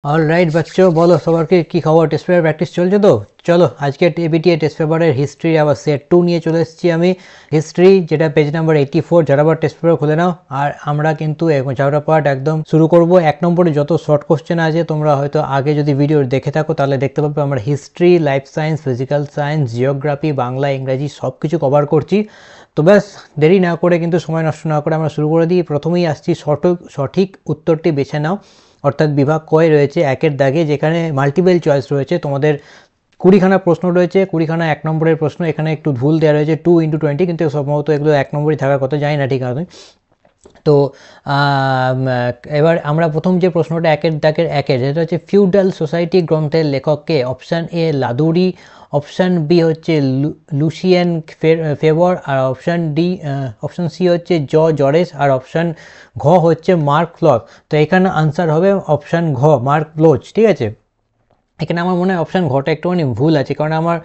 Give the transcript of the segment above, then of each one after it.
Alright बच्चों, বলো সবার কি খবর? টেস্ট পেপার প্র্যাকটিস চলছে তো? চলো আজকে এবিটিএ টেস্ট পেপারের হিস্ট্রি আবার সেট 2 নিয়ে চলে এসেছি আমি। হিস্ট্রি যেটা পেজ নাম্বার 84, যারা আবার টেস্ট পেপার খুলে নাও। আর আমরা কিন্তু চ্যাপ্টার পার্ট একদম শুরু করব। 1 নম্বরে যত শর্ট কোশ্চেন আছে তোমরা হয়তো আগে যদি ভিডিও দেখে থাকো তাহলে দেখতে পাবে আমরা history, life science, physical science, geography, Bangla, ইংরাজি সব কিছু কভার করছি। তো ব্যাস দেরি না করে, কিন্তু সময় নষ্ট না করে আমরা শুরু করে দিই। প্রথমেই আসছি সঠিক উত্তরটি বেছে নাও। অর্থাৎ বিভাগ কয় রয়েছে 1-এর দাগে, যেখানে মাল্টিপল চয়েস রয়েছে। তোমাদের 20খানা প্রশ্ন রয়েছে, 20খানা 1 নম্বরের প্রশ্ন। এখানে একটু ভুল দেওয়া রয়েছে 2 × 20, কিন্তু সম্ভবত এগুলো 1 নম্বরই থাকার কথা, জানি না ঠিক আছে। তো এবার আমরা প্রথম যে প্রশ্নটা 1-এর দাগের 1-এর, যেটা হচ্ছে ফিউডাল সোসাইটি গ্রন্থের লেখককে? Option A Ladurie, option B হচ্ছে লুসিয়ান ফেভর, আর অপশান সি হচ্ছে জরেস, আর অপশান ঘ হচ্ছে মার্ক ব্লচ। তো এখানে আনসার হবে অপশান ঘ, মার্ক ব্লচ। ঠিক আছে, এখানে আমার মনে হয় অপশান ঘটা একটুখানি ভুল আছে, কারণ আমার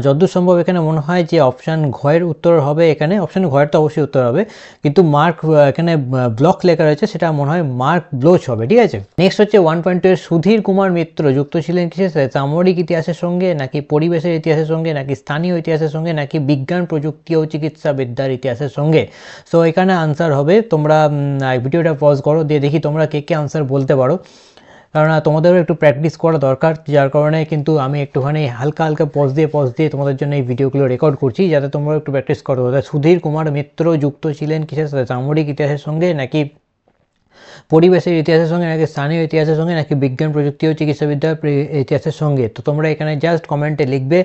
যতদূর সম্ভব এখানে মনে হয় যে অপশান ঘয়ের উত্তর হবে। এখানে অপশান ঘয়ের তো অবশ্যই উত্তর হবে, কিন্তু মার্ক এখানে ব্লক লেখা রয়েছে, সেটা মনে হয় মার্ক ব্লোচ হবে। ঠিক আছে, নেক্সট হচ্ছে 1.2 এর সুধীর কুমার মিত্র যুক্ত ছিলেন কিসের সাথে? সামরিক ইতিহাসের সঙ্গে, নাকি পরিবেশের ইতিহাসের সঙ্গে, নাকি স্থানীয় ইতিহাসের সঙ্গে, নাকি বিজ্ঞান, প্রযুক্তি ও চিকিৎসা বিদ্যার ইতিহাসের সঙ্গে? সো এখানে আনসার হবে, তোমরা ভিডিওটা পজ করো, দিয়ে দেখি তোমরা কে আনসার বলতে পারো, কারণ তোমাদেরও একটু প্র্যাকটিস করা দরকার। যার কারণে কিন্তু আমি একটুখানি হালকা পজ দিয়ে তোমাদের জন্য এই ভিডিওগুলো রেকর্ড করছি, যাতে তোমরা একটু প্র্যাকটিস করো। সুধীর কুমার মিত্র যুক্ত ছিলেন কিসের সাথে? সামরিক ইতিহাসের সঙ্গে, নাকি পরিবেশের ইতিহাসের সঙ্গে, নাকি স্থানীয় ইতিহাসের সঙ্গে, নাকি বিজ্ঞান, প্রযুক্তি ও চিকিৎসাবিদ্যার ইতিহাসের সঙ্গে? তো তোমরা এখানে জাস্ট কমেন্টে লিখবে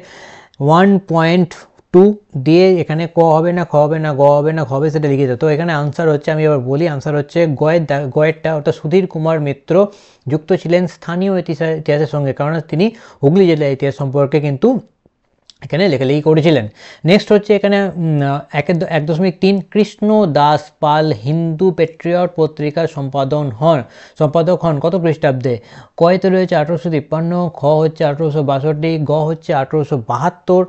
1.2 দিয়ে, এখানে ক হবে না, খ হবে না, গ হবে না, খ হবে, সেটা লিখে দাও। তো এখানে আনসার হচ্ছে, আমি এবার বলি, আনসার হচ্ছে গয়েরটা, অর্থাৎ সুধীর কুমার মিত্র যুক্ত ছিলেন স্থানীয় ইতিহাসের সঙ্গে, কারণ তিনি হুগলি জেলার ইতিহাস সম্পর্কে কিন্তু এখানে লেখালেখি করেছিলেন। নেক্সট হচ্ছে এখানে 1.3 কৃষ্ণ দাস পাল হিন্দু পেট্রিয়ট পত্রিকার সম্পাদক হন কত খ্রিস্টাব্দে? কয়তে রয়েছে 1853, খ হচ্ছে 1862, গ হচ্ছে 1872,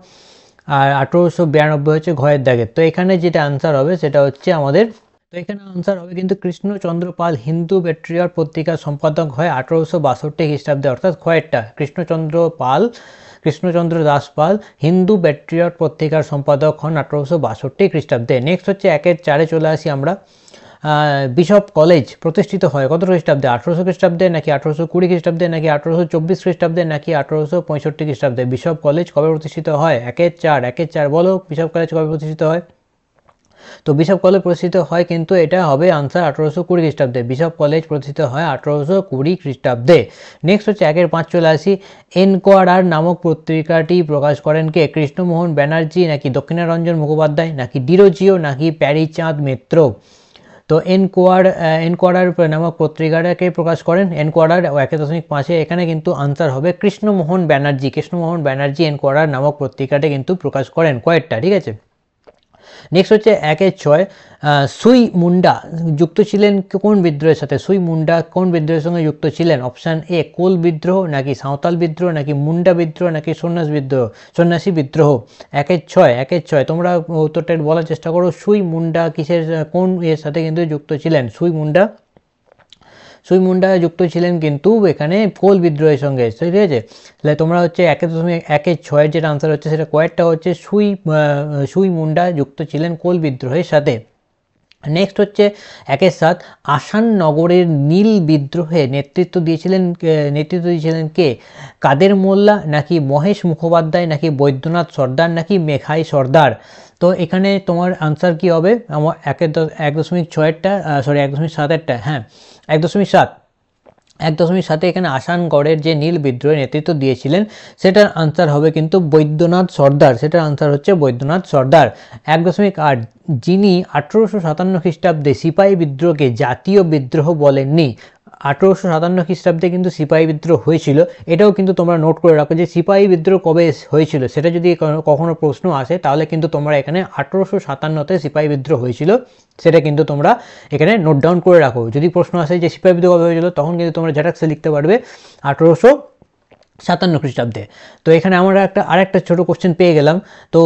আর 1892 হচ্ছে ঘয়ের দাগের। তো এখানে যেটা আনসার হবে সেটা হচ্ছে আমাদের, তো এখানে আনসার হবে কিন্তু কৃষ্ণচন্দ্র পাল হিন্দু পেট্রিয়ট পত্রিকার সম্পাদক হয় 1862 খ্রিস্টাব্দে, অর্থাৎ খয়েরটা কৃষ্ণচন্দ্র দাস পাল হিন্দু পেট্রিয়ট পত্রিকার সম্পাদক হন 1862 খ্রিস্টাব্দে। নেক্সট হচ্ছে 1-এর 4-এ চলে আসি আমরা। বিশপ কলেজ প্রতিষ্ঠিত হয় কত খ্রিস্টাব্দে? 1800 খ্রিস্টাব্দে, নাকি 1820 খ্রিস্টাব্দে, নাকি 1824 খ্রিস্টাব্দে, নাকি 1865 খ্রিস্টাব্দে? বিশপ কলেজ কবে প্রতিষ্ঠিত হয়? 1-এর 4 বলো, বিশপ কলেজ কবে প্রতিষ্ঠিত হয়? তো বিশপ কলেজ প্রতিষ্ঠিত হয়, কিন্তু এটা হবে আনসার 1820 খ্রিস্টাব্দে। বিশপ কলেজ প্রতিষ্ঠিত হয় 1820 খ্রিস্টাব্দে। নেক্সট হচ্ছে 1-এর 5 চলে আসি। এনকোয়ারার নামক পত্রিকাটি প্রকাশ করেন কে? কৃষ্ণমোহন ব্যানার্জি, নাকি দক্ষিণারঞ্জন মুখোপাধ্যায়, নাকি ডিরোজিও, নাকি প্যারীচাঁদ মিত্র? তো এনকোয়ারার নামক পত্রিকাটাকে প্রকাশ করেন এনকোয়ারার 1.5-এ। এখানে কিন্তু আনসার হবে কৃষ্ণমোহন ব্যানার্জি এনকোয়ারার নামক পত্রিকাটা কিন্তু প্রকাশ করেন। কয়েকটা, ঠিক আছে। নেক্সট হচ্ছে 1-এর 6, সুই মুন্ডা যুক্ত ছিলেন কোন বিদ্রোহের সাথে? সুই মুন্ডা কোন বিদ্রোহের সঙ্গে যুক্ত ছিলেন? অপশান এ কোল বিদ্রোহ, নাকি সাঁওতাল বিদ্রোহ, নাকি মুন্ডা বিদ্রোহ, নাকি সন্ন্যাসী বিদ্রোহ? 1-এর 6 তোমরা উত্তরটা বলার চেষ্টা করো। সুই মুন্ডা কোন এর সাথে কিন্তু যুক্ত ছিলেন? সুই মুন্ডা যুক্ত ছিলেন কিন্তু এখানে কোল বিদ্রোহের সঙ্গে, ঠিক আছে। তাহলে তোমরা হচ্ছে 1.6 যেটা আনসার হচ্ছে সেটা কয়েকটা হচ্ছে সুই মুন্ডা যুক্ত ছিলেন কোল বিদ্রোহের সাথে। নেক্সট হচ্ছে 1-7, আসাননগরের নীল বিদ্রোহে নেতৃত্ব দিয়েছিলেন কে? কাদের মোল্লা, নাকি মহেশ মুখোপাধ্যায়, নাকি বৈদ্যনাথ সর্দার, নাকি মেঘাই সর্দার? তো এখানে তোমার আনসার কি হবে? আমার 1.7-এরটা, হ্যাঁ 1.7 এখানে আসানগড়ের যে নীল বিদ্রোহের নেতৃত্ব দিয়েছিলেন সেটার আনসার হবে কিন্তু বৈদ্যনাথ সর্দার, সেটার আনসার হচ্ছে বৈদ্যনাথ সর্দার। 1.8, যিনি 1857 খ্রিস্টাব্দে সিপাহী বিদ্রোহকে জাতীয় বিদ্রোহ বলেননি? 1857 খ্রিস্টাব্দে কিন্তু সিপাহী বিদ্রোহ হয়েছিল, এটাও কিন্তু তোমরা নোট করে রাখো যে সিপাহী বিদ্রোহ কবে হয়েছিল, সেটা যদি কখনো প্রশ্ন আসে তাহলে কিন্তু তোমরা এখানে 1857-তে সিপাহী বিদ্রোহ হয়েছিল, সেটা কিন্তু তোমরা এখানে নোট ডাউন করে রাখো। যদি প্রশ্ন আসে যে সিপাহী বিদ্রোহ কবে হয়েছিল, তখন কিন্তু তোমরা ঝাটাক্সে লিখতে পারবে 1857 খ্রিস্টাব্দে। তো এখানে আমরা আরেকটা ছোট কোশ্চেন পেয়ে গেলাম। তো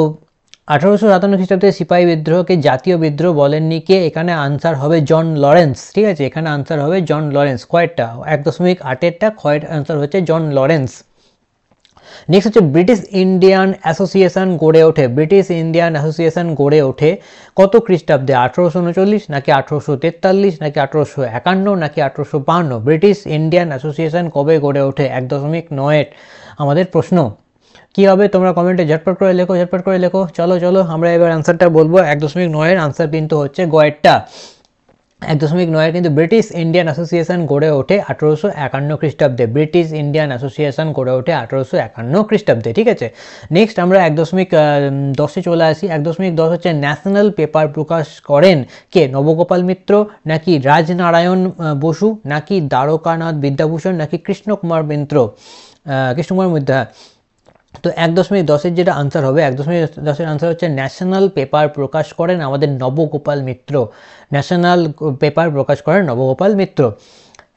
1857 খ্রিস্টাব্দে সিপাহী বিদ্রোহকে জাতীয় বিদ্রোহ বলেননি কে? এখানে আনসার হবে জন লরেন্স। ঠিক আছে, এখানে আনসার হবে জন লরেন্স। কয়েকটা 1.8-এরটা কয়ের আনসার হচ্ছে জন লরেন্স। নেক্সট হচ্ছে ব্রিটিশ ইন্ডিয়ান অ্যাসোসিয়েশন গড়ে ওঠে। ব্রিটিশ ইন্ডিয়ান অ্যাসোসিয়েশন গড়ে ওঠে কত খ্রিস্টাব্দে? 1839 নাকি 1843 নাকি 1851 নাকি 1852? ব্রিটিশ ইন্ডিয়ান অ্যাসোসিয়েশন কবে গড়ে ওঠে? 1.9 আমাদের প্রশ্ন। কি হবে তোমরা কমেন্টে ঝটপট করে লেখো, ঝটপট করে লেখো। চলো চলো আমরা এবার আনসারটা বলবো। 1.9 আনসার কিন্তু হচ্ছে গয়েরটা। 1.9 কিন্তু ব্রিটিশ ইন্ডিয়ান অ্যাসোসিয়েশন গড়ে ওঠে 1851 খ্রিস্টাব্দে। ব্রিটিশ ইন্ডিয়ান অ্যাসোসিয়েশন গড়ে ওঠে 1851 খ্রিস্টাব্দে। ঠিক আছে, নেক্সট আমরা 1.10-এ চলে আসি। 1.10 হচ্ছে ন্যাশনাল পেপার প্রকাশ করেন কে? নবগোপাল মিত্র নাকি রাজনারায়ণ বসু নাকি দ্বারকানাথ বিদ্যাভূষণ নাকি কৃষ্ণকুমার মিত্র? কৃষ্ণকুমার মিত্র। তো 1.10-এর যেটা আনসার হবে, 1.10-এর আনসার হচ্ছে ন্যাশনাল পেপার প্রকাশ করেন আমাদের নবগোপাল মিত্র। ন্যাশনাল পেপার প্রকাশ করেন নবগোপাল মিত্র।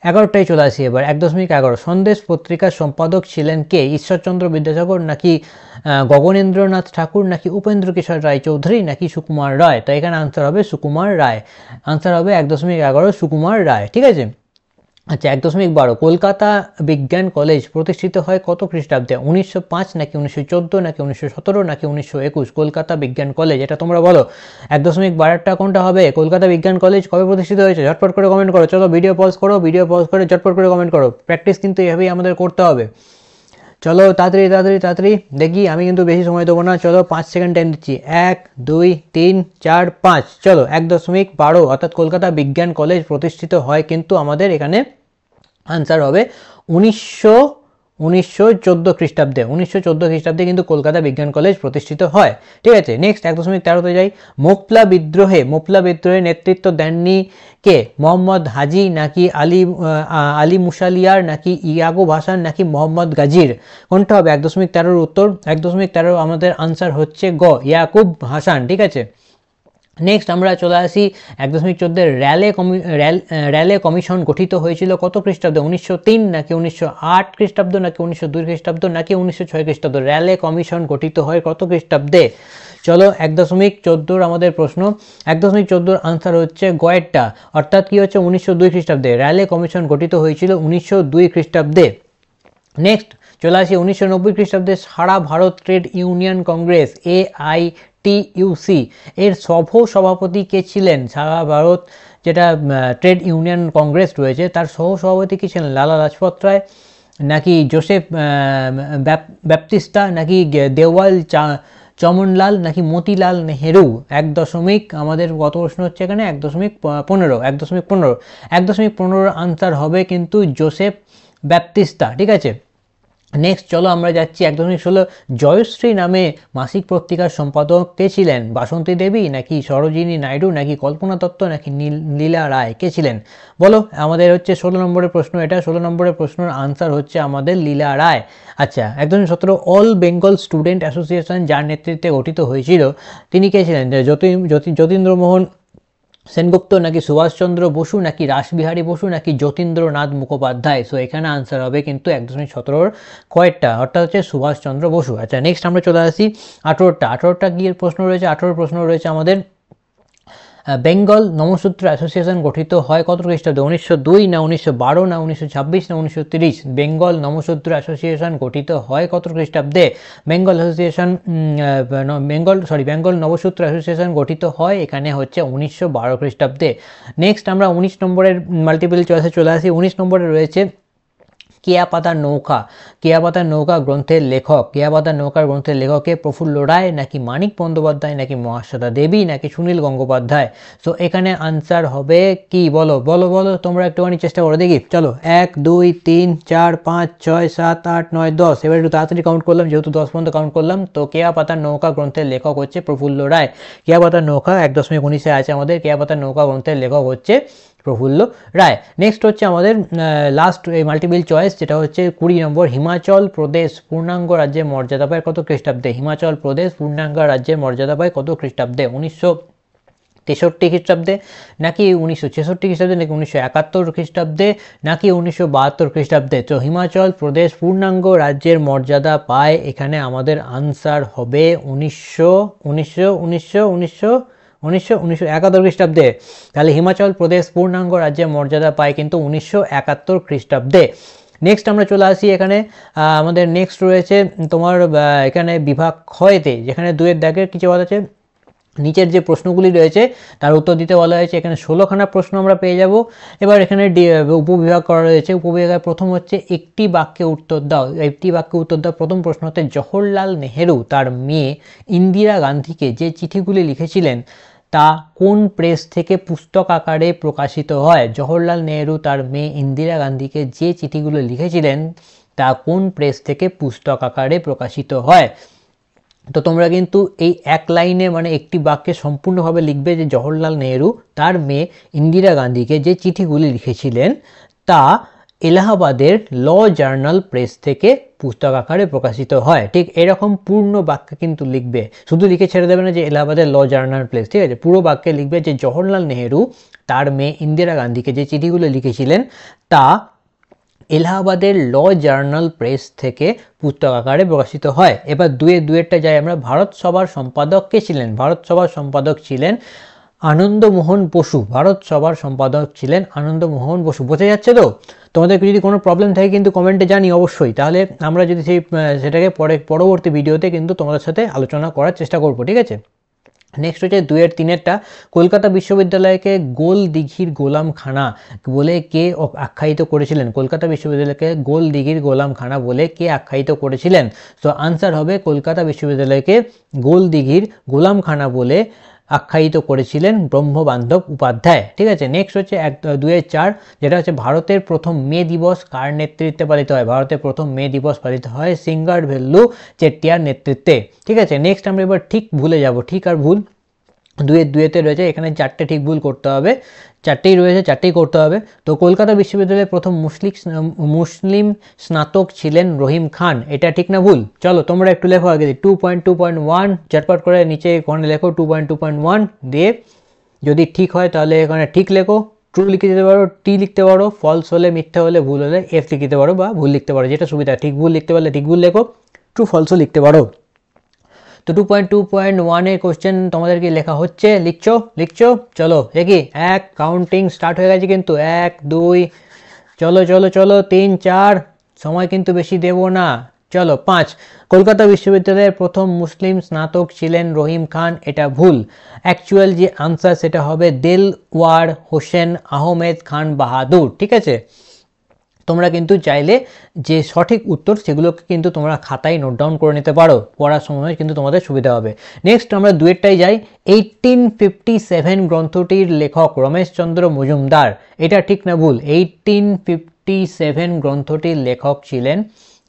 11টায় চলে আসি এবার। 1.11 সন্দেশ পত্রিকার সম্পাদক ছিলেন কে? ঈশ্বরচন্দ্র বিদ্যাসাগর নাকি গগনেন্দ্রনাথ ঠাকুর নাকি উপেন্দ্র কিশোর রায় চৌধুরী নাকি সুকুমার রায়? তো এখানে আনসার হবে সুকুমার রায়। আনসার হবে 1.11 সুকুমার রায়। ঠিক আছে, আচ্ছা 1.12 কলকাতা বিজ্ঞান কলেজ প্রতিষ্ঠিত হয় কত খ্রিস্টাব্দে? 1905 নাকি 1914 নাকি 1917 নাকি 1921? কলকাতা বিজ্ঞান কলেজ, এটা তোমরা বলো। 1.12টা কোনটা হবে? কলকাতা বিজ্ঞান কলেজ কবে প্রতিষ্ঠিত হয়েছে? ঝটপট করে কমেন্ট করো। চলো ভিডিও পজ করো, ভিডিও পজ করে ঝটপট করে কমেন্ট করো। প্র্যাকটিস কিন্তু এভাবেই আমাদের করতে হবে। চলো তাড়াতাড়ি তাড়াতাড়ি তাড়াতাড়ি দেখি, আমি কিন্তু বেশি সময় দেবো না। চলো 5 সেকেন্ড টাইম দিচ্ছি। 1 2 3 4 5। চলো 1.12 অর্থাৎ কলকাতা বিজ্ঞান কলেজ প্রতিষ্ঠিত হয় কিন্তু আমাদের এখানে আনসার হবে 1914 খ্রিস্টাব্দে। 1914 খ্রিস্টাব্দে কিন্তু কলকাতা বিজ্ঞান কলেজ প্রতিষ্ঠিত হয়। ঠিক আছে, নেক্সট 1.13-তে যাই। মোপলা বিদ্রোহে নেতৃত্ব দেননি কে? মোহাম্মদ হাজি নাকি আলী মুসালিয়ার নাকি ইয়াকুব হাসান নাকি মোহাম্মদ গাজীর? কোনটা হবে 1.13-এর উত্তর? 1.13 আমাদের আনসার হচ্ছে গ, ইয়াকুব হাসান। ঠিক আছে, নেক্সট আমরা চলে আসি 1.14 র্যালে কমিশন গঠিত হয়েছিল কত খ্রিস্টাব্দে? 1903 নাকি 1908 খ্রিস্টাব্দ নাকি 1902 খ্রিস্টাব্দ নাকি 1906 খ্রিস্টাব্দ? র্যালে কমিশন গঠিত হয় কত খ্রিস্টাব্দে? চলো 1.14 আমাদের প্রশ্ন। 1.14 আনসার হচ্ছে গয়েরটা, অর্থাৎ কি হচ্ছে 1902 খ্রিস্টাব্দে। র্যালে কমিশন গঠিত হয়েছিল 1902 খ্রিস্টাব্দে। নেক্সট চলে আসি 1990 খ্রিস্টাব্দে সারা Bharat Trade Union Congress AITUC এর সভাপতি কে ছিলেন? সারা ভারত যেটা ট্রেড ইউনিয়ন কংগ্রেস রয়েছে তার সভাপতি কে ছিলেন? লালা লাজপত রায় নাকি জোসেফ ব্যাপটিস্টা নাকি দেওয়াল চমনলাল নাকি মতিলাল নেহেরু? আমাদের কত প্রশ্ন হচ্ছে এখানে? 1.15 1.15 আনসার হবে কিন্তু জোসেফ ব্যাপটিস্টা। ঠিক আছে, নেক্সট চলো আমরা যাচ্ছি 1.16 জয়শ্রী নামে মাসিক পত্রিকার সম্পাদক কে ছিলেন? বাসন্তী দেবী নাকি সরোজিনী নাইডু নাকি কল্পনা দত্ত নাকি লীলা রায়? কে ছিলেন বলো? আমাদের হচ্ছে 16 নম্বরের প্রশ্ন এটা। 16 নম্বরের প্রশ্নের আনসার হচ্ছে আমাদের লীলা রায়। আচ্ছা 1.17 অল বেঙ্গল স্টুডেন্ট অ্যাসোসিয়েশন যার নেতৃত্বে গঠিত হয়েছিল তিনি কে ছিলেন? যতীন্দ্রমোহন সেনগুপ্ত নাকি সুভাষচন্দ্র বসু নাকি রাসবিহারী বসু নাকি যতীন্দ্রনাথ মুখোপাধ্যায়? সো এখানে আনসার হবে কিন্তু 1.17 কয়েকটা, অর্থাৎ হচ্ছে সুভাষচন্দ্র বসু। আচ্ছা নেক্সট আমরা চলে আসি 18টা গিয়ে প্রশ্ন রয়েছে। 18 প্রশ্ন রয়েছে আমাদের। বেঙ্গল নমসূত্র অ্যাসোসিয়েশন গঠিত হয় কত খ্রিস্টাব্দে? 1902 না 1912 না 1926 না 1930? বেঙ্গল নমসূত্র অ্যাসোসিয়েশন গঠিত হয় কত খ্রিস্টাব্দে? বেঙ্গল নবসূত্র অ্যাসোসিয়েশন গঠিত হয় এখানে হচ্ছে 1912 খ্রিস্টাব্দে। নেক্সট আমরা 19 নম্বরের মাল্টিপল চয়েসে চলে আসি। 19 নম্বরে রয়েছে কেয়াপাতার নৌকা গ্রন্থের লেখক প্রফুল্ল রায় নাকি মানিক বন্দ্যোপাধ্যায় নাকি মহাশ্বেতা দেবী নাকি সুনীল গঙ্গোপাধ্যায়? সো এখানে আনসার হবে কি? বলো বলো বলো, তোমরা একটুখানি চেষ্টা করে দেখি। চলো 1 2 3 4 5 6 7 8 9 10। এবার একটু তাড়াতাড়ি কাউন্ট করলাম, যেহেতু 10 পর্যন্ত কাউন্ট করলাম। তো কেয়াপাতার নৌকা গ্রন্থের লেখক হচ্ছে প্রফুল্ল রায়। কেয়াপাতার নৌকা 1.19 আছে আমাদের। কেয়াপাতার নৌকা গ্রন্থের লেখক হচ্ছে প্রফুল্ল রায়। নেক্সট হচ্ছে আমাদের লাস্ট মাল্টিপল চয়েস, যেটা হচ্ছে 20 নম্বর। হিমাচল প্রদেশ পূর্ণাঙ্গ রাজ্যের মর্যাদা পায় কত খ্রিস্টাব্দে? হিমাচল প্রদেশ পূর্ণাঙ্গ রাজ্যের মর্যাদা পায় কত খ্রিস্টাব্দে? 63 খ্রিস্টাব্দে, নাকি 1966 খ্রিস্টাব্দে, নাকি 1971 খ্রিস্টাব্দে, নাকি 1972 খ্রিস্টাব্দে? তো হিমাচল প্রদেশ পূর্ণাঙ্গ রাজ্যের মর্যাদা পায়, এখানে আমাদের আনসার হবে 1971 খ্রিস্টাব্দে। তাহলে হিমাচল প্রদেশ পূর্ণাঙ্গ রাজ্যের মর্যাদা পায় কিন্তু 1971 খ্রিস্টাব্দে। নেক্সট আমরা চলে আসি এখানে, আমাদের নেক্সট রয়েছে তোমার এখানে বিভাগ ক্ষয়তে, যেখানে 2-এর দাগের কিছু বলা আছে, নিচের যে প্রশ্নগুলি রয়েছে তার উত্তর দিতে বলা হয়েছে। এখানে 16খানা প্রশ্ন আমরা পেয়ে যাব। এবার এখানে উপবিভাগ করা রয়েছে। উপবিভাগের প্রথম হচ্ছে একটি বাক্যে উত্তর দাও। একটি বাক্যে উত্তর দাও। প্রথম প্রশ্ন হচ্ছে জওহরলাল নেহেরু তার মেয়ে ইন্দিরা গান্ধীকে যে চিঠিগুলি লিখেছিলেন তা কোন প্রেস থেকে পুস্তক আকারে প্রকাশিত হয়? জওহরলাল নেহেরু তার মেয়ে ইন্দিরা গান্ধীকে যে চিঠিগুলো লিখেছিলেন তা কোন প্রেস থেকে পুস্তক আকারে প্রকাশিত হয়? তো তোমরা কিন্তু এই এক লাইনে মানে একটি বাক্যে সম্পূর্ণভাবে লিখবে যে জওহরলাল নেহেরু তার মেয়ে ইন্দিরা গান্ধীকে যে চিঠিগুলি লিখেছিলেন তা এলাহাবাদের ল জার্নাল প্রেস থেকে পুস্তক আকারে প্রকাশিত হয়। ঠিক এরকম পূর্ণ বাক্যে কিন্তু লিখবে, শুধু লিখে ছেড়ে দেবে না যে এলাহাবাদের ল জার্নাল প্রেস, ঠিক আছে? পুরো বাক্যে লিখবে যে জওহরলাল নেহেরু তার মেয়ে ইন্দিরা গান্ধীকে যে চিঠিগুলো লিখেছিলেন তা এলাহাবাদের ল জার্নাল প্রেস থেকে পুস্তক আকারে প্রকাশিত হয়। এবার দুয়েরটা যাই আমরা। ভারত সভার সম্পাদক কে ছিলেন? ভারত সভার সম্পাদক ছিলেন আনন্দমোহন বসু। ভারত সভার সম্পাদক ছিলেন আনন্দমোহন বসু। বোঝা যাচ্ছে তো? তোমাদের যদি কোনো প্রবলেম থাকে কিন্তু কমেন্টে জানি অবশ্যই, তাহলে আমরা যদি সেটাকে পরবর্তী ভিডিওতে কিন্তু তোমাদের সাথে আলোচনা করার চেষ্টা করব, ঠিক আছে? নেক্সট হচ্ছে 2-এর 3-এরটা, কলকাতা বিশ্ববিদ্যালয়কে গোল দিঘির গোলামখানা বলে কে আখ্যায়িত করেছিলেন? কলকাতা বিশ্ববিদ্যালয়কে গোল দিঘির গোলামখানা বলে কে আখ্যায়িত করেছিলেন? তো আনসার হবে কলকাতা বিশ্ববিদ্যালয়কে গোল দিঘির গোলামখানা বলে আখ্যায়িত করেছিলেন ব্রহ্মবান্ধব উপাধ্যায়, ঠিক আছে? নেক্সট হচ্ছে 2-এর 4, যেটা হচ্ছে ভারতের প্রথম মে দিবস কার নেতৃত্বে পালিত হয়? ভারতের প্রথম মে দিবস পালিত হয় সিঙ্গারভেল্লু চেট্টিয়ার নেতৃত্বে, ঠিক আছে? নেক্সট আমরা এবার ঠিক ভুলে যাব, ঠিক আর ভুল। 2-এতে রয়েছে, এখানে 4টে ঠিক ভুল করতে হবে, 4টেই রয়েছে, 4টেই করতে হবে। তো কলকাতা বিশ্ববিদ্যালয়ের প্রথম মুসলিম স্নাতক ছিলেন রহিম খান, এটা ঠিক না ভুল? চলো তোমরা একটু লেখো আগে 2.2.1 ঝটপট করে নিচে এখানে লেখো 2.2.1 দিয়ে, যদি ঠিক হয় তাহলে এখানে ঠিক লেখো, ট্রু লিখে দিতে পারো, টি লিখতে পারো, ফলস হলে মিথ্যা হলে ভুল হলে এফ লিখতে পারো বা ভুল লিখতে পারো, যেটা সুবিধা। ঠিক ভুল লিখতে পারলে ঠিক ভুল লেখো, ট্রু ফলসও লিখতে পারো। তো 2.2.1 এর কোশ্চেন তোমাদেরকে লেখা হচ্ছে, লিখছো চলো একই এক, কাউন্টিং স্টার্ট হয়ে গেছে কিন্তু 1 2, চলো 3 4, সময় কিন্তু বেশি দেব না, চলো 5। কলকাতা বিশ্ববিদ্যালয়ের প্রথম মুসলিম স্নাতক ছিলেন রহিম খান, এটা ভুল। অ্যাকচুয়াল যে আনসার সেটা হবে দেলওয়ার হোসেন আহমেদ খান বাহাদুর, ঠিক আছে? তোমরা কিন্তু চাইলে যে সঠিক উত্তর সেগুলোকে কিন্তু তোমরা খাতায় নোট ডাউন করে নিতে পারো, পড়ার সময় কিন্তু তোমাদের সুবিধা হবে। নেক্সট আমরা 2-এরটাই যাই। 1857 গ্রন্থটির লেখক রমেশচন্দ্র মজুমদার, এটা ঠিক না ভুল? 1857 গ্রন্থটির লেখক ছিলেন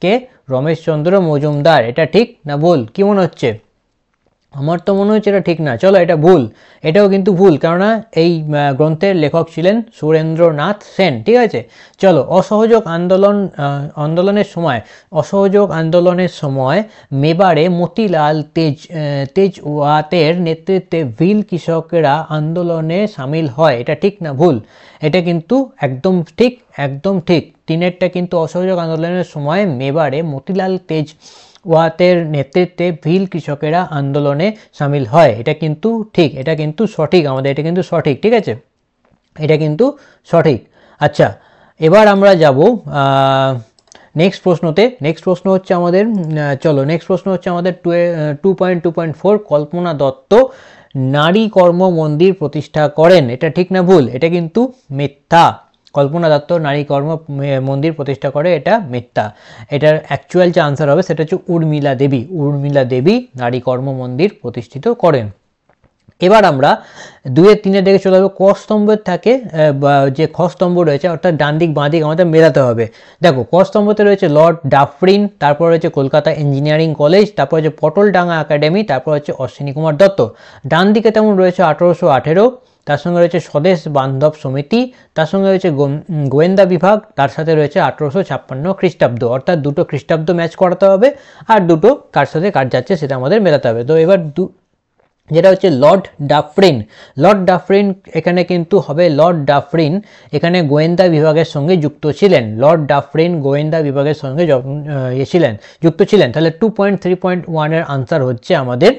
কে? রমেশচন্দ্র মজুমদার, এটা ঠিক না ভুল? কি মনে হচ্ছে? আমার তো মনে হচ্ছে এটা ঠিক না, চলো এটা ভুল, এটাও কিন্তু ভুল, কেননা এই গ্রন্থের লেখক ছিলেন সুরেন্দ্রনাথ সেন, ঠিক আছে? চলো, অসহযোগ আন্দোলনের সময় মেবারে মতিলাল তেজওয়াতের নেতৃত্বে ভিল কৃষকেরা আন্দোলনে সামিল হয়, এটা ঠিক না ভুল? এটা কিন্তু একদম ঠিক, একদম ঠিক। 3-এরটা কিন্তু অসহযোগ আন্দোলনের সময় মেবারে মতিলাল তেজওয়াতের নেতৃত্বে ভিল কৃষকেরা আন্দোলনে সামিল হয়, এটা কিন্তু ঠিক, এটা কিন্তু সঠিক, আমাদের এটা কিন্তু সঠিক, ঠিক আছে? এটা কিন্তু সঠিক। আচ্ছা, এবার আমরা যাব নেক্সট প্রশ্নতে। নেক্সট প্রশ্ন হচ্ছে আমাদের, চলো নেক্সট প্রশ্ন হচ্ছে আমাদের 2.2.4, কল্পনা দত্ত নারী কর্ম মন্দির প্রতিষ্ঠা করেন, এটা ঠিক না ভুল? এটা কিন্তু মিথ্যা। কল্পনা দত্ত নারী কর্ম মন্দির প্রতিষ্ঠা করে, এটা মিথ্যা। এটার অ্যাকচুয়াল যে আনসার হবে সেটা হচ্ছে উর্মিলা দেবী। উর্মিলা দেবী নারী কর্ম মন্দির প্রতিষ্ঠিত করেন। এবার আমরা 2-3 দিকে চলে যাবো। ক স্তম্ভের থাকে যে খ স্তম্ভ রয়েছে, অর্থাৎ ডান দিক বাঁ দিক আমাদের মেলাতে হবে। দেখো, ক স্তম্ভতে রয়েছে লর্ড ডাফরিন, তারপর রয়েছে কলকাতা ইঞ্জিনিয়ারিং কলেজ, তারপর হচ্ছে পটলডাঙ্গা একাডেমি, তারপর হচ্ছে অশ্বিনী কুমার দত্ত। ডান দিকে তেমন রয়েছে 1818, তার সঙ্গে রয়েছে স্বদেশ বান্ধব সমিতি, তার সঙ্গে রয়েছে গোয়েন্দা বিভাগ, তার সাথে রয়েছে 1856 খ্রিস্টাব্দ, অর্থাৎ দুটো খ্রিস্টাব্দ ম্যাচ করাতে হবে, আর দুটো কার সাথে কার যাচ্ছে সেটা আমাদের মেলাতে হবে। তো এবার যেটা হচ্ছে লর্ড ডাফরিন। লর্ড ডাফরিন এখানে কিন্তু হবে লর্ড ডাফরিন এখানে গোয়েন্দা বিভাগের সঙ্গে যুক্ত ছিলেন। লর্ড ডাফরিন গোয়েন্দা বিভাগের সঙ্গে যুক্ত ছিলেন। তাহলে 2.3.1 এর আনসার হচ্ছে আমাদের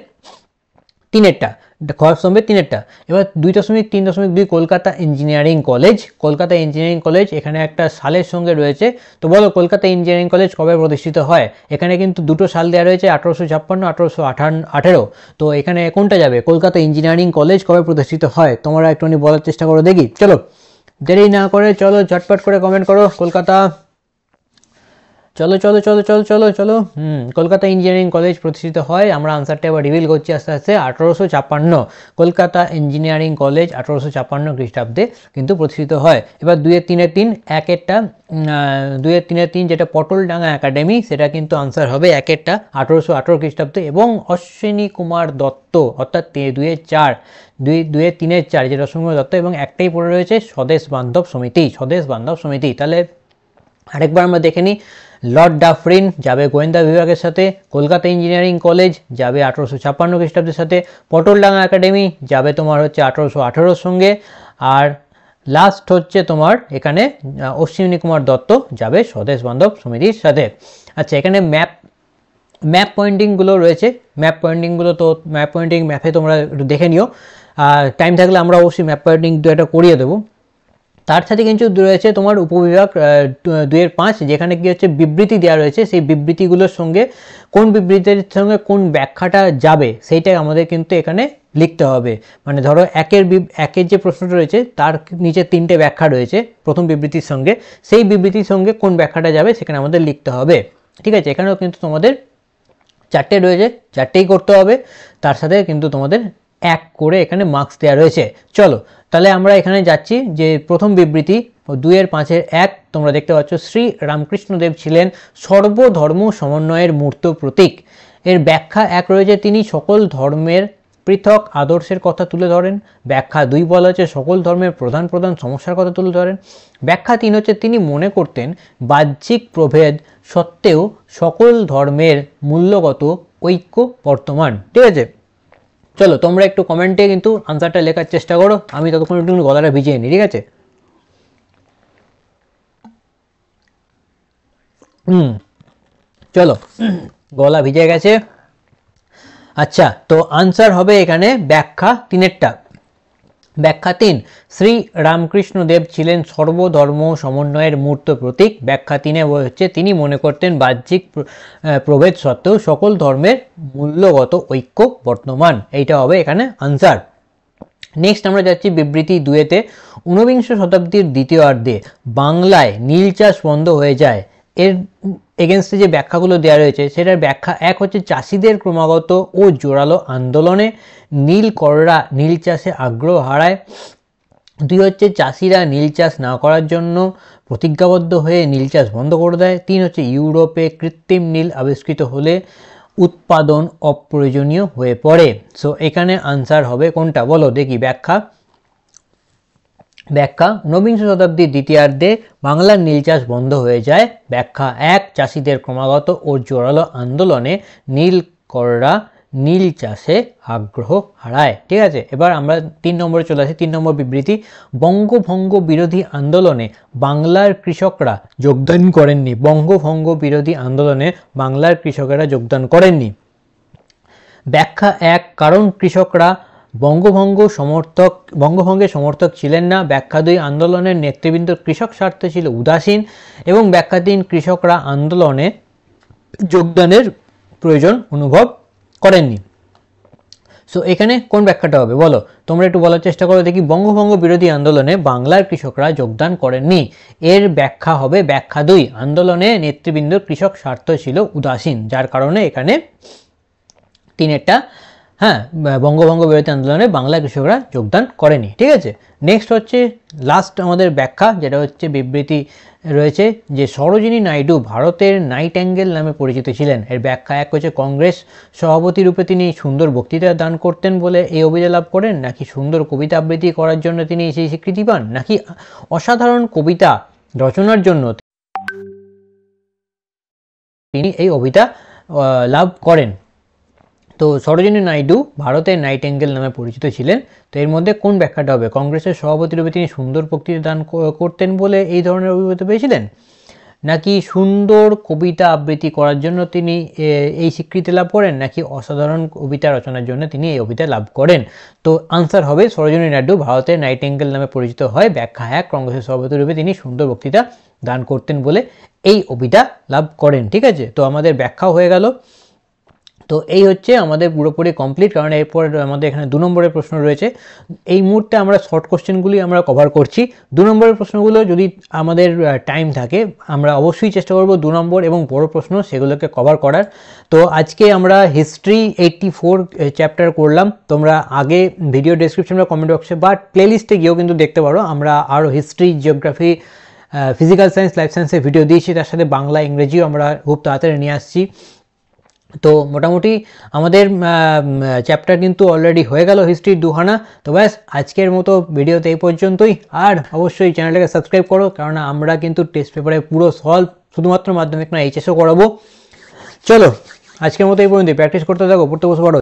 তিনেরটা, খরচ হবে তিনেরটা। এবার 2.3.2 Kolkata engineering college. Kolkata engineering college এখানে একটা সালের সঙ্গে রয়েছে। তো বলো কলকাতা ইঞ্জিনিয়ারিং কলেজ কবে প্রতিষ্ঠিত হয়? এখানে কিন্তু দুটো সাল দেওয়া রয়েছে, 1856, 1818। তো এখানে কোনটা যাবে? কলকাতা ইঞ্জিনিয়ারিং কলেজ কবে প্রতিষ্ঠিত হয় তোমরা একটুখানি বলার চেষ্টা করো দেখি। চলো দেরি না করে চলো ঝটপট করে কমেন্ট করো কলকাতা। চলো চলো চলো চলো চলো চলো কলকাতা ইঞ্জিনিয়ারিং কলেজ প্রতিষ্ঠিত হয়, আমরা আনসারটা এবার রিভিল করছি আস্তে আস্তে, 1856। কলকাতা ইঞ্জিনিয়ারিং কলেজ 1856 খ্রিস্টাব্দে কিন্তু প্রতিষ্ঠিত হয়। এবার 2-3-3 একেরটা 2-3 যেটা পটলডাঙ্গা একাডেমি, সেটা কিন্তু আনসার হবে একেরটা 1818 খ্রিস্টাব্দে। এবং অশ্বিনী কুমার দত্ত অর্থাৎ 2-3-4 যেটা অশ্বিনী কুমার দত্ত, এবং একটাই পড়ে রয়েছে স্বদেশ বান্ধব সমিতি। স্বদেশ বান্ধব সমিতি। তাহলে আরেকবার আমরা দেখে নিই। লর্ড ডাফরিন যাবে গোয়েন্দা বিভাগের সাথে, কলকাতা ইঞ্জিনিয়ারিং কলেজ যাবে 1856 খ্রিস্টাব্দের সাথে, পটলডাঙ্গা একাডেমি যাবে তোমার হচ্ছে 1818 সঙ্গে, আর লাস্ট হচ্ছে তোমার এখানে অশ্বিনী কুমার দত্ত যাবে স্বদেশ বান্ধব সমিতির সাথে। আচ্ছা এখানে ম্যাপ পয়েন্টিংগুলো রয়েছে, ম্যাপ পয়েন্টিংগুলো তো ম্যাপে তোমরা একটু দেখে নিও, টাইম থাকলে আমরা অবশ্যই ম্যাপ পয়েন্টিং একটা করিয়ে দেবো। তার সাথে কিন্তু রয়েছে তোমার উপবিভাগ 2-5, যেখানে কি হচ্ছে বিবৃতি দেওয়া রয়েছে, সেই বিবৃতিগুলোর সঙ্গে কোন বিবৃতির সঙ্গে কোন ব্যাখ্যাটা যাবে সেইটাই আমাদের কিন্তু এখানে লিখতে হবে। মানে ধরো একের যে প্রশ্নটা রয়েছে তার নিচে 3টে ব্যাখ্যা রয়েছে প্রথম বিবৃতির সঙ্গে, সেই বিবৃতির সঙ্গে কোন ব্যাখ্যাটা যাবে সেখানে আমাদের লিখতে হবে। ঠিক আছে, এখানেও কিন্তু তোমাদের 4টে রয়েছে, 4টেই করতে হবে, তার সাথে কিন্তু তোমাদের 1 করে এখানে মার্কস দেওয়া রয়েছে। চলো তাহলে আমরা এখানে যাচ্ছি যে প্রথম বিবৃতি 2-5-1 তোমরা দেখতে পাচ্ছ, শ্রী রামকৃষ্ণদেব ছিলেন সর্বধর্ম সমন্বয়ের মূর্ত প্রতীক। এর ব্যাখ্যা 1 রয়েছে, তিনি সকল ধর্মের পৃথক আদর্শের কথা তুলে ধরেন। ব্যাখ্যা 2 বলা হচ্ছে সকল ধর্মের প্রধান প্রধান সমস্যার কথা তুলে ধরেন। ব্যাখ্যা 3 হচ্ছে তিনি মনে করতেন বাহ্যিক প্রভেদ সত্ত্বেও সকল ধর্মের মূল্যগত ঐক্য বর্তমান। ঠিক আছে, চলো তোমরা একটু কমেন্টে কিন্তু আনসারটা লেখার চেষ্টা করো, আমি ততক্ষণ একটু গলাটা ভিজিয়ে নিই। ঠিক আছে, চলো গলা ভিজে গেছে। আচ্ছা তো আনসার হবে এখানে ব্যাখ্যা 3-এরটা। ব্যাখ্যা 3, শ্রী রামকৃষ্ণদেব ছিলেন সর্বধর্ম সমন্বয়ের মূর্ত প্রতীক। ব্যাখ্যা 3 হচ্ছে তিনি মনে করতেন বাহ্যিক প্রভেদ সত্ত্বেও সকল ধর্মের মূল্যগত ঐক্য বর্তমান। এইটা হবে এখানে আনসার। নেক্সট আমরা যাচ্ছি বিবৃতি 2-তে। 19বিংশ শতাব্দীর দ্বিতীয়ার্ধে বাংলায় নীল চাষ বন্ধ হয়ে যায়। এর এগেনস্টে যে ব্যাখ্যাগুলো দেওয়া রয়েছে সেটার ব্যাখ্যা 1 হচ্ছে চাষিদের ক্রমাগত ও জোরালো আন্দোলনে নীল কররা নীল চাষে আগ্রহ হারায়। 2 হচ্ছে চাষিরা নীল চাষ না করার জন্য প্রতিজ্ঞাবদ্ধ হয়ে নীল চাষ বন্ধ করে দেয়। 3 হচ্ছে ইউরোপে কৃত্রিম নীল আবিষ্কৃত হলে উৎপাদন অপ্রয়োজনীয় হয়ে পড়ে। সো এখানে আনসার হবে কোনটা বলো দেখি। ব্যাখ্যা 19বিংশ শতাব্দীর দ্বিতীয়ার্ধে বাংলার নীল চাষ বন্ধ হয়ে যায়। ব্যাখ্যা 1, চাষিদের ক্রমাগত ও জোরালো আন্দোলনে নীল কররা নীল চাষে আগ্রহ হারায়। ঠিক আছে, এবার আমরা 3 নম্বরে চলে আসি। 3 নম্বর বিবৃতি, বঙ্গভঙ্গ বিরোধী আন্দোলনে বাংলার কৃষকরা যোগদান করেননি। বঙ্গভঙ্গ বিরোধী আন্দোলনে বাংলার কৃষকেরা যোগদান করেননি। ব্যাখ্যা 1, কারণ কৃষকরা বঙ্গভঙ্গের সমর্থক ছিলেন না। ব্যাখ্যা 2, আন্দোলনের নেতৃবৃন্দ কৃষক স্বার্থে ছিল উদাসীন। এবং ব্যাখ্যা 3, কৃষকরা আন্দোলনে যোগদানের প্রয়োজন অনুভব করেননি। সো এখানে কোন ব্যাখ্যাটা হবে বলো, তোমরা একটু বলার চেষ্টা করো দেখি। বঙ্গভঙ্গ বিরোধী আন্দোলনে বাংলার কৃষকরা যোগদান করেননি, এর ব্যাখ্যা হবে ব্যাখ্যা 2, আন্দোলনে নেতৃবৃন্দ কৃষক স্বার্থ ছিল উদাসীন, যার কারণে এখানে 3-এরটা হ্যাঁ, বঙ্গভঙ্গ বিরোধী আন্দোলনে বাংলা কৃষকরা যোগদান করেনি। ঠিক আছে, নেক্সট হচ্ছে লাস্ট আমাদের ব্যাখ্যা, যেটা হচ্ছে বিবৃতি রয়েছে যে সরোজিনী নাইডু ভারতের নাইটেঙ্গেল নামে পরিচিত ছিলেন। এর ব্যাখ্যা 1 হচ্ছে কংগ্রেস সভাপতি রূপে তিনি সুন্দর বক্তৃতা দান করতেন বলে এই অভিযোগ লাভ করেন, নাকি সুন্দর কবিতা আবৃত্তি করার জন্য তিনি সেই স্বীকৃতি পান, নাকি অসাধারণ কবিতা রচনার জন্য তিনি এই অভিতা লাভ করেন। তো সরোজিনী নাইডু ভারতের নাইটেঙ্গেল নামে পরিচিত ছিলেন। তো এর মধ্যে কোন ব্যাখ্যাটা হবে? কংগ্রেসের সভাপতি রূপে তিনি সুন্দর বক্তৃতা দান করতেন বলে এই ধরনের অভিজ্ঞতা পেয়েছিলেন, নাকি সুন্দর কবিতা আবৃত্তি করার জন্য তিনি এই স্বীকৃতি লাভ করেন, নাকি অসাধারণ কবিতা রচনার জন্য তিনি এই অভিজ্ঞতা লাভ করেন? তো আনসার হবে সরোজিনী নাইডু ভারতের নাইটেঙ্গেল নামে পরিচিত হয়। ব্যাখ্যা 1, কংগ্রেসের সভাপতি রূপে তিনি সুন্দর বক্তৃতা দান করতেন বলে এই অভিজ্ঞতা লাভ করেন। ঠিক আছে, তো আমাদের ব্যাখ্যাও হয়ে গেল। তো এই হচ্ছে আমাদের পুরোপুরি কমপ্লিট, কারণ এরপর আমাদের এখানে 2 নম্বরের প্রশ্ন রয়েছে। এই মুহূর্তে আমরা শর্ট কোশ্চেনগুলি আমরা কভার করছি। 2 নম্বরের প্রশ্নগুলো যদি আমাদের টাইম থাকে আমরা অবশ্যই চেষ্টা করব 2 নম্বর এবং বড় প্রশ্ন সেগুলোকে কভার করার। তো আজকে আমরা হিস্ট্রি 84 চ্যাপ্টার করলাম। তোমরা আগে ভিডিও ডেসক্রিপশন বা কমেন্ট বক্সে বা প্লেলিস্টে গিয়েও কিন্তু দেখতে পারো, আমরা আরও history, geography, physical science, life সায়েন্সের ভিডিও দিয়েছি, তার সাথে বাংলা, ইংরেজিও আমরা খুব তাড়াতাড়ি নিয়ে আসছি। তো মোটামুটি আমাদের চ্যাপ্টার কিন্তু অলরেডি হয়ে গেল হিস্ট্রির 2খানা। তো ব্যাস আজকের মতো ভিডিওতে এই পর্যন্তই। আর অবশ্যই চ্যানেলটাকে সাবস্ক্রাইব করো, কারণ আমরা কিন্তু টেস্ট পেপারে পুরো সলভ শুধুমাত্র মাধ্যমিক না, এইচএসও করাবো। চলো আজকের মতো এই পর্যন্তই। প্র্যাকটিস করতে থাকো, পড়তে বসে পড়ো।